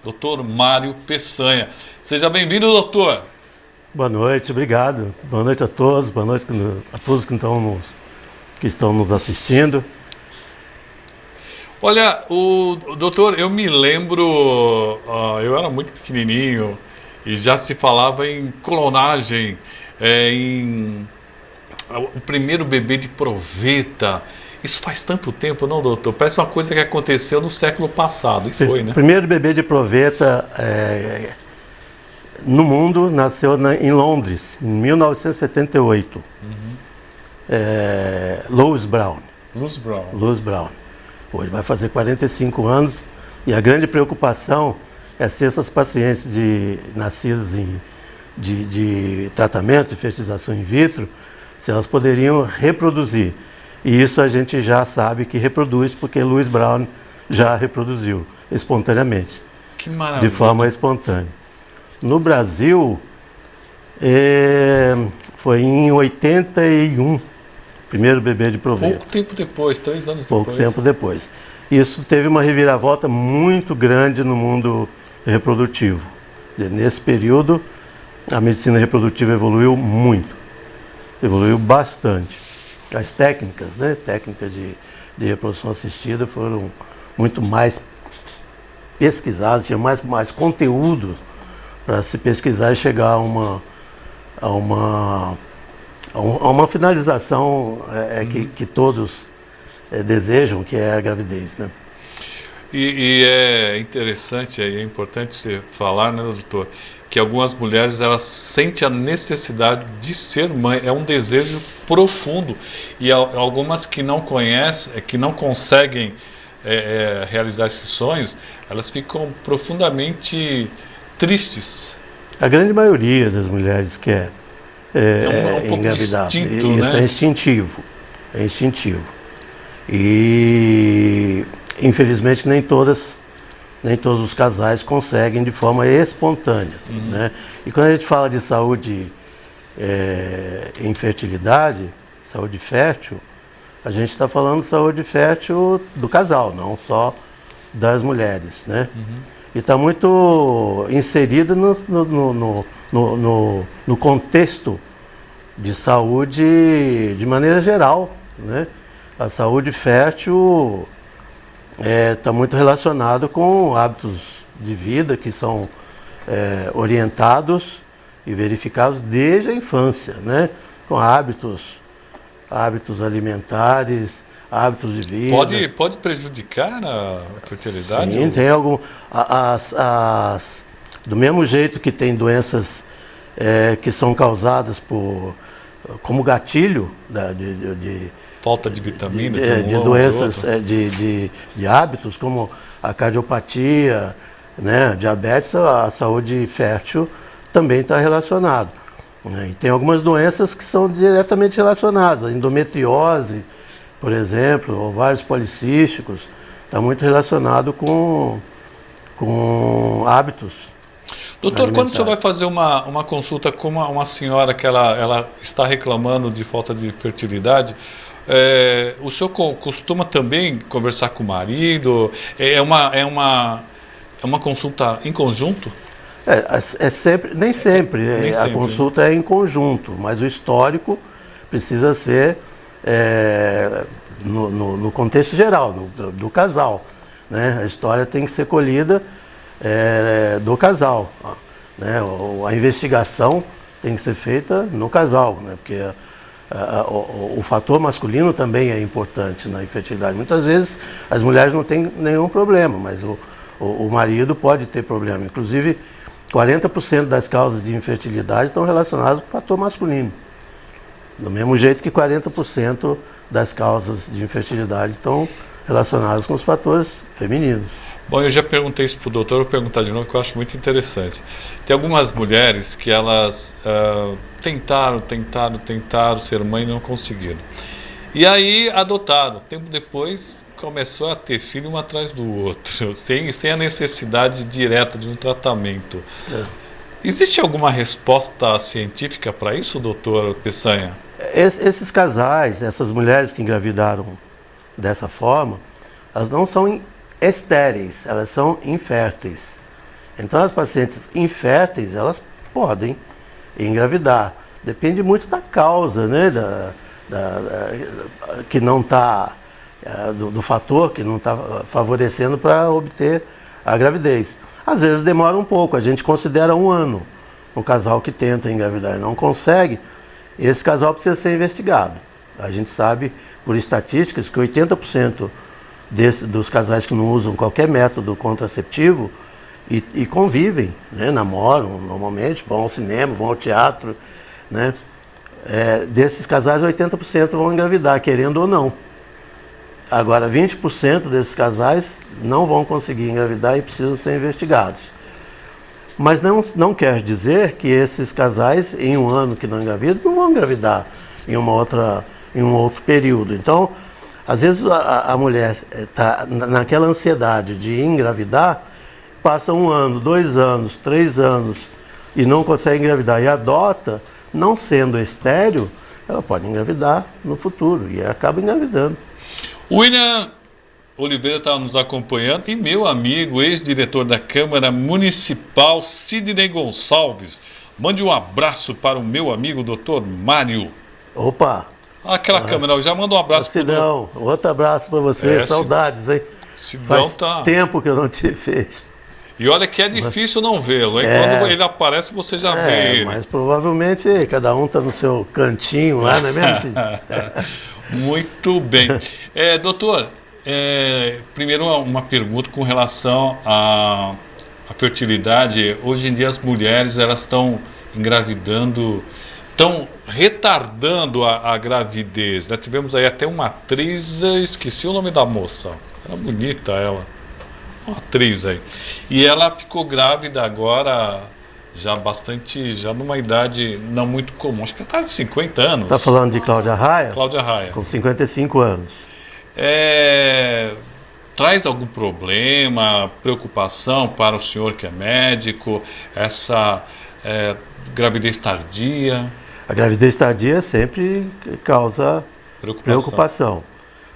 Dr. Mário Peçanha. Seja bem-vindo, doutor. Boa noite, obrigado. Boa noite a todos, boa noite a todos que estão nos assistindo. Olha, doutor, eu me lembro, eu era muito pequenininho e já se falava em clonagem, o primeiro bebê de proveta. Isso faz tanto tempo, não, doutor? Parece uma coisa que aconteceu no século passado, e foi, né? O primeiro bebê de proveta no mundo nasceu em Londres, em 1978. Louis Brown. Louis Brown. Hoje vai fazer 45 anos e a grande preocupação é se essas pacientes nascidas de tratamento de fertilização in vitro, se elas poderiam reproduzir. E isso a gente já sabe que reproduz, porque Louis Brown já reproduziu espontaneamente. Que maravilha. De forma espontânea. No Brasil, foi em 81. Primeiro bebê de proveta. Pouco tempo depois, 3 anos depois. Pouco tempo depois. Isso teve uma reviravolta muito grande no mundo reprodutivo. Nesse período, a medicina reprodutiva evoluiu muito. Evoluiu bastante. As técnicas, né? Técnicas de reprodução assistida foram muito mais pesquisadas, tinha mais conteúdo para se pesquisar e chegar a uma finalização que todos desejam, que é a gravidez, né? E é interessante, é importante você falar, né, doutor, que algumas mulheres elas sentem a necessidade de ser mãe, é um desejo profundo, e algumas que não conhecem, que não conseguem realizar esses sonhos, elas ficam profundamente tristes. A grande maioria das mulheres quer um pouco engravidar. Distinto, isso, né? É instintivo. É instintivo. E infelizmente nem todos os casais conseguem de forma espontânea. Né? E quando a gente fala de saúde em fertilidade, saúde fértil, a gente está falando de saúde fértil do casal, não só das mulheres. Né? E está muito inserida no contexto de saúde de maneira geral. Né? A saúde fértil está muito relacionado com hábitos de vida que são orientados e verificados desde a infância, né? Com hábitos alimentares, hábitos de vida. Pode prejudicar a fertilidade? Sim, tem algum. Do mesmo jeito que tem doenças que são causadas como gatilho de falta de vitamina, de doenças, de hábitos, como a cardiopatia, né, diabetes, a saúde fértil também está relacionado. E tem algumas doenças que são diretamente relacionadas, a endometriose, por exemplo, ovários policísticos, está muito relacionado com hábitos. Doutor, quando o senhor vai fazer uma consulta com uma senhora que ela está reclamando de falta de fertilidade, o senhor costuma também conversar com o marido? É uma consulta em conjunto? Nem sempre. A consulta é em conjunto, mas o histórico precisa ser no contexto geral, do casal. Né? A história tem que ser colhida do casal. Né? A investigação tem que ser feita no casal, né? Porque o fator masculino também é importante na infertilidade. Muitas vezes as mulheres não têm nenhum problema, mas o marido pode ter problema. Inclusive, 40% das causas de infertilidade estão relacionadas com o fator masculino. Do mesmo jeito que 40% das causas de infertilidade estão relacionadas com os fatores femininos. Bom, eu já perguntei isso para o doutor, vou perguntar de novo, que eu acho muito interessante. Tem algumas mulheres que elas tentaram ser mãe e não conseguiram. E aí adotaram. Tempo depois começou a ter filho um atrás do outro, sem a necessidade direta de um tratamento. Existe alguma resposta científica para isso, doutor Peçanha? Esses casais, essas mulheres que engravidaram dessa forma, elas não são estéreis, elas são inférteis. Então, as pacientes inférteis, elas podem engravidar. Depende muito da causa, né? Que não está, do fator que não está favorecendo para obter a gravidez. Às vezes demora um pouco, a gente considera 1 ano. Um casal que tenta engravidar e não consegue, esse casal precisa ser investigado. A gente sabe, por estatísticas, que 80% dos casais que não usam qualquer método contraceptivo e convivem, né? Namoram normalmente, vão ao cinema, vão ao teatro, né? Desses casais, 80% vão engravidar, querendo ou não. Agora, 20% desses casais não vão conseguir engravidar e precisam ser investigados. Mas não quer dizer que esses casais, em 1 ano que não engravidam, não vão engravidar em um outro período. Então, às vezes a mulher está naquela ansiedade de engravidar, passa 1 ano, 2 anos, 3 anos e não consegue engravidar e adota, não sendo estéril, ela pode engravidar no futuro e acaba engravidando. William Oliveira está nos acompanhando e meu amigo, ex-diretor da Câmara Municipal, Sidney Gonçalves. Mande um abraço para o meu amigo, Dr. Mário. Opa! Aquela câmera, eu já mando um abraço para Sidão, outro abraço para você, saudades, hein? Faz tempo que eu não te vejo. E olha que é difícil não vê-lo, hein? Quando ele aparece, você já vê ele. Mas provavelmente cada um está no seu cantinho lá, não é mesmo, Sidney? Muito bem. Doutor, primeiro uma pergunta com relação à fertilidade. Hoje em dia as mulheres elas estão engravidando, estão retardando a gravidez, né? Tivemos aí até uma atriz, esqueci o nome da moça, era bonita ela, uma atriz aí. E ela ficou grávida agora, já numa idade não muito comum, acho que ela está de 50 anos. Está falando de Cláudia Raia? Cláudia Raia. Com 55 anos. Traz algum problema, preocupação para o senhor que é médico, essa gravidez tardia? A gravidez tardia sempre causa preocupação.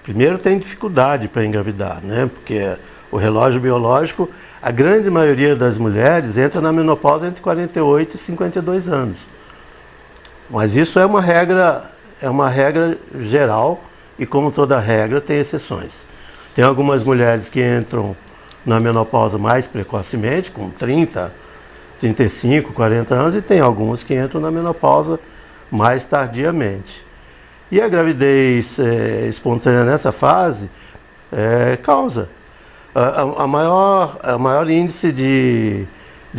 Primeiro, tem dificuldade para engravidar, né? Porque o relógio biológico, a grande maioria das mulheres entra na menopausa entre 48 e 52 anos. Mas isso é uma regra geral e, como toda regra, tem exceções. Tem algumas mulheres que entram na menopausa mais precocemente, com 30, 35, 40 anos, e tem algumas que entram na menopausa mais tardiamente. E a gravidez espontânea nessa fase causa. A maior índice de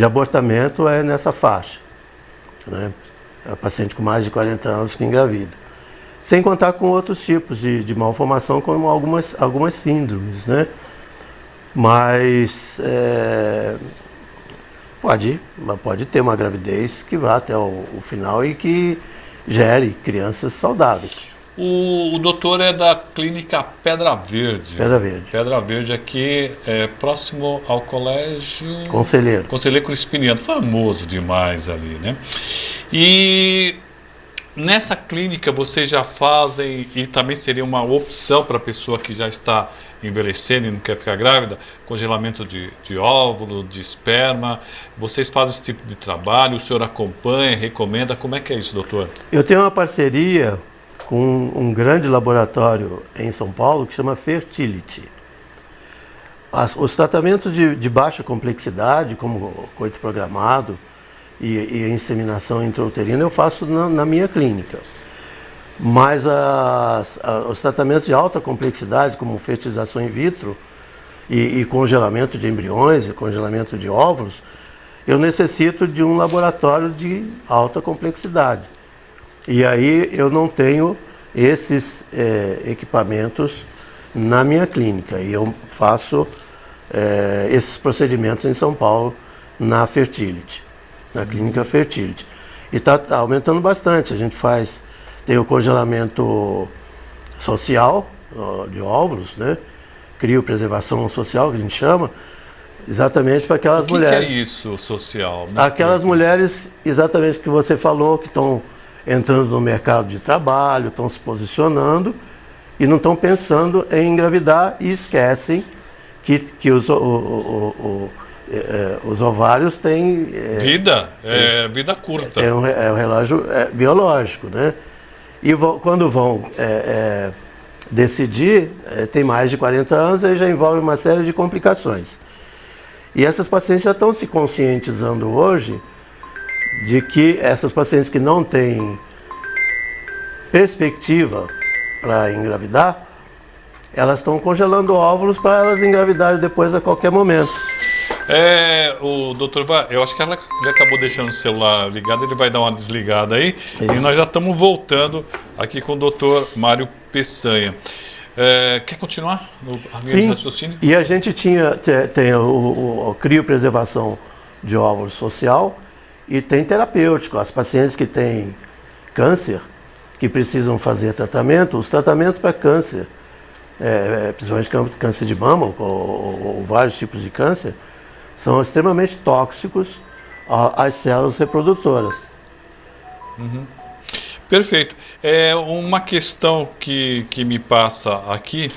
abortamento é nessa faixa, né? É a paciente com mais de 40 anos que engravida. Sem contar com outros tipos de malformação, como algumas síndromes, né? Mas pode ter uma gravidez que vá até o final e que gere crianças saudáveis. O doutor é da clínica Pedra Verde. Pedra Verde. Pedra Verde aqui, próximo ao colégio... Conselheiro. Conselheiro Crispiniano, famoso demais ali, né? E nessa clínica vocês já fazem, e também seria uma opção para a pessoa que já está envelhecendo e não quer ficar grávida, congelamento de óvulo, de esperma. Vocês fazem esse tipo de trabalho, o senhor acompanha, recomenda, como é que é isso, doutor? Eu tenho uma parceria com um grande laboratório em São Paulo que chama Fertility. Os tratamentos de baixa complexidade, como coito programado e a inseminação intrauterina, eu faço na minha clínica. Mas os tratamentos de alta complexidade, como fertilização in vitro e congelamento de embriões e congelamento de óvulos, eu necessito de um laboratório de alta complexidade. E aí eu não tenho esses equipamentos na minha clínica. E eu faço esses procedimentos em São Paulo, na Fertility, na clínica Fertility. E está aumentando bastante. A gente tem o congelamento social de óvulos, né? Criopreservação social, que a gente chama, exatamente para aquelas mulheres. O que é isso, social? Aquelas mulheres, exatamente o que você falou, que estão entrando no mercado de trabalho, estão se posicionando e não estão pensando em engravidar e esquecem que os os ovários têm... vida curta. É um relógio biológico, né? E quando vão decidir, tem mais de 40 anos, aí já envolve uma série de complicações. E essas pacientes já estão se conscientizando hoje de que essas pacientes que não têm perspectiva para engravidar, elas estão congelando óvulos para elas engravidarem depois a qualquer momento. O doutor, eu acho que ele acabou deixando o celular ligado, ele vai dar uma desligada aí. Isso. E nós já estamos voltando aqui com o doutor Mário Peçanha. Quer continuar no Sim, raciocínio? E a gente tem o criopreservação de óvulos social e tem terapêutico. As pacientes que têm câncer, que precisam fazer tratamento, os tratamentos para câncer, principalmente câncer de mama ou vários tipos de câncer, são extremamente tóxicos às células reprodutoras. Uhum. Perfeito. Uma questão que me passa aqui,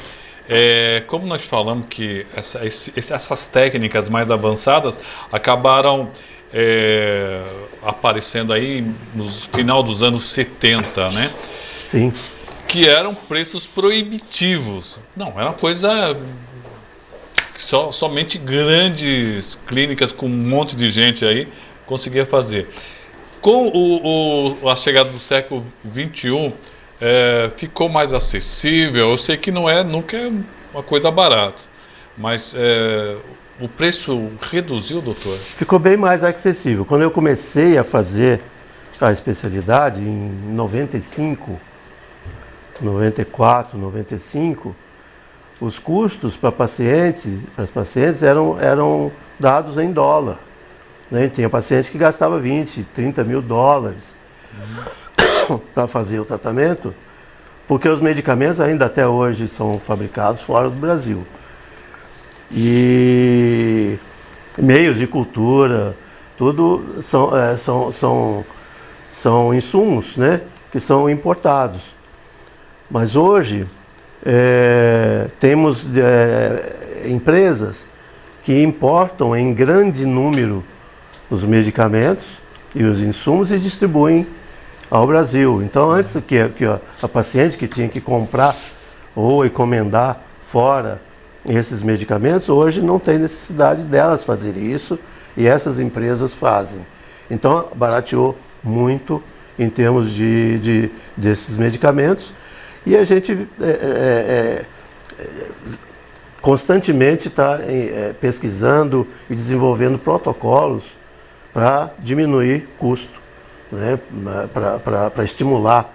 como nós falamos que essas técnicas mais avançadas acabaram aparecendo aí no final dos anos 70, né? Sim. Que eram preços proibitivos. Não, era uma coisa... somente grandes clínicas com um monte de gente aí conseguia fazer. Com a chegada do século XXI, ficou mais acessível. Eu sei que nunca é uma coisa barata, mas o preço reduziu, doutor? Ficou bem mais acessível. Quando eu comecei a fazer a especialidade, em 95, 94, 95, os custos para as pacientes eram dados em dólar. Né? Tinha paciente que gastava 20, 30 mil dólares para fazer o tratamento, porque os medicamentos ainda até hoje são fabricados fora do Brasil. E meios de cultura, tudo são insumos, né, que são importados. Mas hoje temos empresas que importam em grande número os medicamentos e os insumos e distribuem ao Brasil. Então, antes que a paciente que tinha que comprar ou encomendar fora esses medicamentos, hoje não tem necessidade delas fazerem isso e essas empresas fazem. Então, barateou muito em termos desses medicamentos e a gente constantemente está pesquisando e desenvolvendo protocolos para diminuir custo, né? Para estimular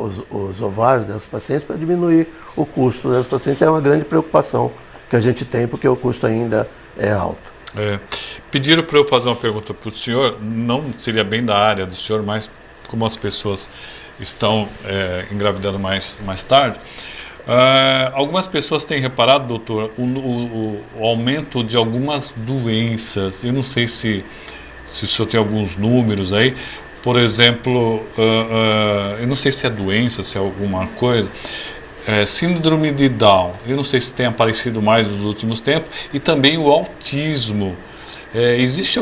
os ovários dessas pacientes, para diminuir o custo dessas pacientes. É uma grande preocupação que a gente tem, porque o custo ainda é alto. Pediram para eu fazer uma pergunta para o senhor, não seria bem da área do senhor, mas como as pessoas estão engravidando mais tarde, algumas pessoas têm reparado, doutor, o aumento de algumas doenças. Eu não sei se o senhor tem alguns números aí. Por exemplo, eu não sei se é doença, se é alguma coisa, síndrome de Down, eu não sei se tem aparecido mais nos últimos tempos, e também o autismo. Existe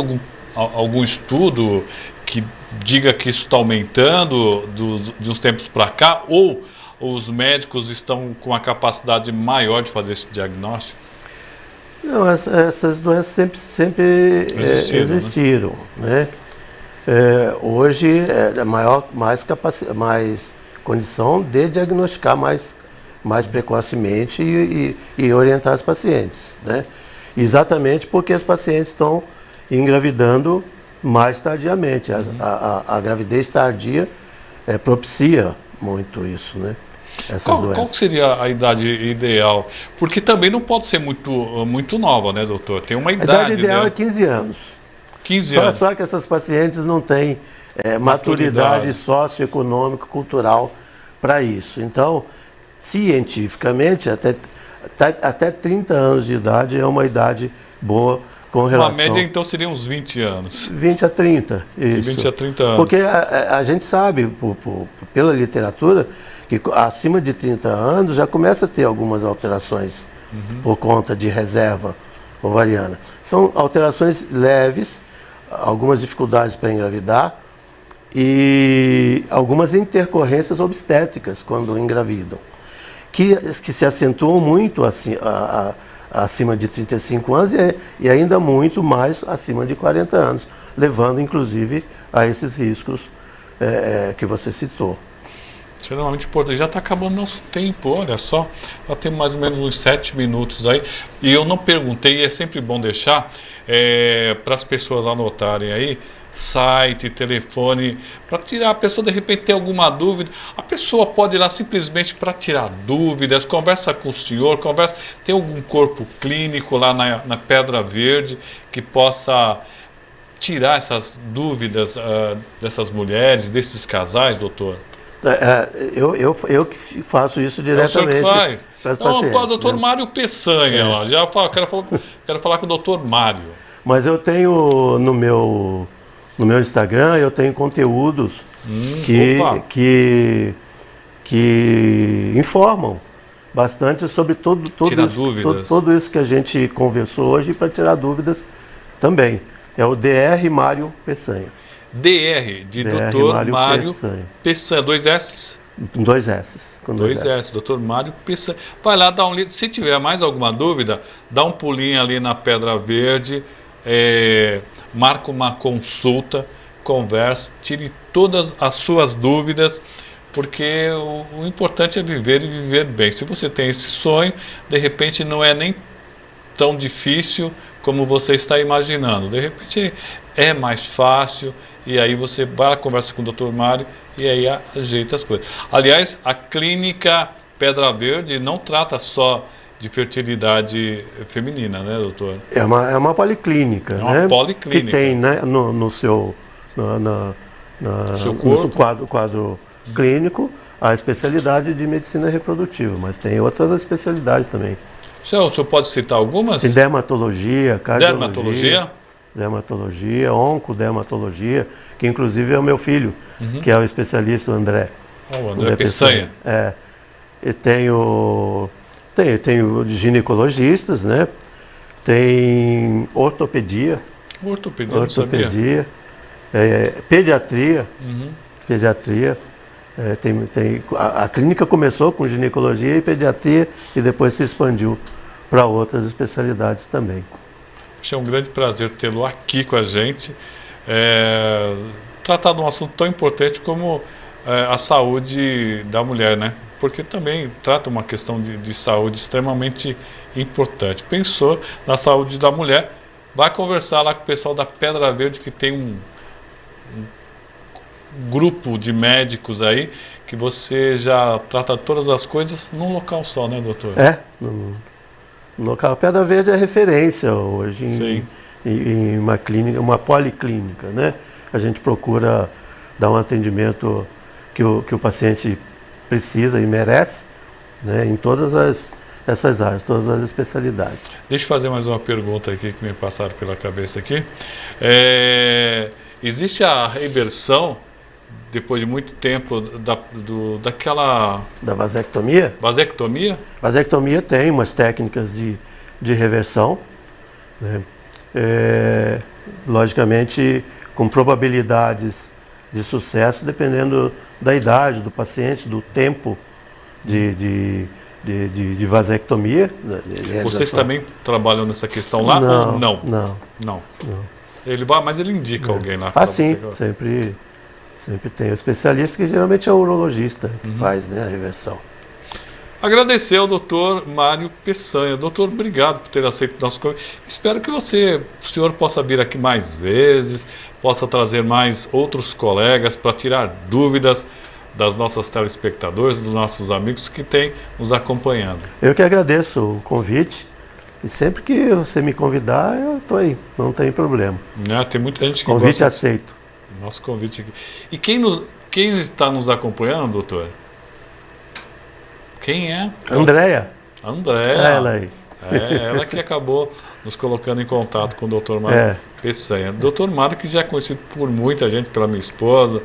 algum estudo que diga que isso está aumentando de uns tempos para cá, ou os médicos estão com a capacidade maior de fazer esse diagnóstico? Não, essas doenças sempre existiram, né? Hoje mais condição de diagnosticar mais precocemente e orientar as pacientes, né? Exatamente porque as pacientes estão engravidando mais tardiamente. A gravidez tardia propicia muito isso, né? Qual seria a idade ideal? Porque também não pode ser muito nova, né, doutor? Tem uma idade. A idade ideal é 15 anos. 15 anos. Só que essas pacientes não têm maturidade socioeconômica, cultural para isso. Então, cientificamente, até 30 anos de idade é uma idade boa com relação... Uma média, então, seria uns 20 anos. 20 a 30, isso. 20 a 30 anos. Porque a gente sabe, pela literatura, que acima de 30 anos já começa a ter algumas alterações por conta de reserva ovariana. São alterações leves, algumas dificuldades para engravidar e algumas intercorrências obstétricas quando engravidam, que se acentuam muito acima de 35 anos e ainda muito mais acima de 40 anos, levando inclusive a esses riscos que você citou. Extremamente importante. Já está acabando nosso tempo, olha só. Já temos mais ou menos uns 7 minutos aí. E eu não perguntei, e é sempre bom deixar para as pessoas anotarem aí, site, telefone, para tirar, a pessoa de repente tem alguma dúvida, a pessoa pode ir lá simplesmente para tirar dúvidas, conversa com o senhor, tem algum corpo clínico lá na Pedra Verde que possa tirar essas dúvidas dessas mulheres, desses casais, doutor? Eu que faço isso diretamente para as pacientes. Não, o doutor Mário Peçanha lá, quero falar com o doutor Mário. Mas eu tenho no meu Instagram, eu tenho conteúdos que informam bastante sobre tudo isso que a gente conversou hoje, para tirar dúvidas também. É o DR Mário Peçanha. DR, de Dr. Mário Peçanha. 2 S? 2 S. Com 2 S, Dr. Mário Peçanha. Vai lá, dá um lido. Se tiver mais alguma dúvida, dá um pulinho ali na Pedra Verde, marca uma consulta, converse, tire todas as suas dúvidas, porque o importante é viver e viver bem. Se você tem esse sonho, de repente não é nem tão difícil como você está imaginando. De repente é mais fácil, e aí você vai lá, conversa com o Dr. Mário e aí ajeita as coisas. Aliás, a clínica Pedra Verde não trata só de fertilidade feminina, né, doutor? É uma policlínica, né? Policlínica. Que tem, né, no seu quadro clínico a especialidade de medicina reprodutiva, mas tem outras especialidades também. O senhor pode citar algumas? Tem dermatologia, cardiologia, oncodermatologia, que inclusive é o meu filho, que é o especialista, o André. O André Peçanha. E tenho ginecologistas, né? Tem ortopedia. Ortopedia, pediatria. Pediatria. A clínica começou com ginecologia e pediatria e depois se expandiu para outras especialidades também. É um grande prazer tê-lo aqui com a gente, tratar de um assunto tão importante como a saúde da mulher, né? Porque também trata uma questão de saúde extremamente importante. Pensou na saúde da mulher, vai conversar lá com o pessoal da Pedra Verde, que tem um grupo de médicos aí, que você já trata todas as coisas num local só, né, doutor? No local. Pedra Verde é referência hoje em uma clínica, uma policlínica, né? A gente procura dar um atendimento que o paciente precisa e merece, né, em todas essas áreas, todas as especialidades. Deixa eu fazer mais uma pergunta aqui que me passaram pela cabeça aqui. Existe a reversão depois de muito tempo daquela... Da vasectomia? Vasectomia? Vasectomia tem umas técnicas de reversão, né? Logicamente com probabilidades de sucesso, dependendo da idade do paciente, do tempo de vasectomia. Vocês também trabalham nessa questão lá ou não? Não. Mas ele indica alguém lá. Sim, sempre tem o especialista, que geralmente é o urologista que faz, né, a reversão. Agradecer ao doutor Mário Peçanha. Doutor, obrigado por ter aceito o nosso convite. Espero que o senhor possa vir aqui mais vezes, possa trazer mais outros colegas para tirar dúvidas das nossas telespectadores, dos nossos amigos que têm nos acompanhando. Eu que agradeço o convite, e sempre que você me convidar, eu estou aí, não tem problema. Tem muita gente que convite aceito. Nosso convite aqui. E quem está nos acompanhando, doutor? Quem é? Andréia. Ela aí. Ela que acabou nos colocando em contato com o doutor Mário Peçanha. Doutor Mário, que já é conhecido por muita gente, pela minha esposa,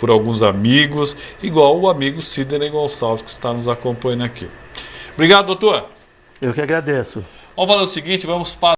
por alguns amigos, igual o amigo Sidney Gonçalves, que está nos acompanhando aqui. Obrigado, doutor. Eu que agradeço. Vamos fazer o seguinte, vamos para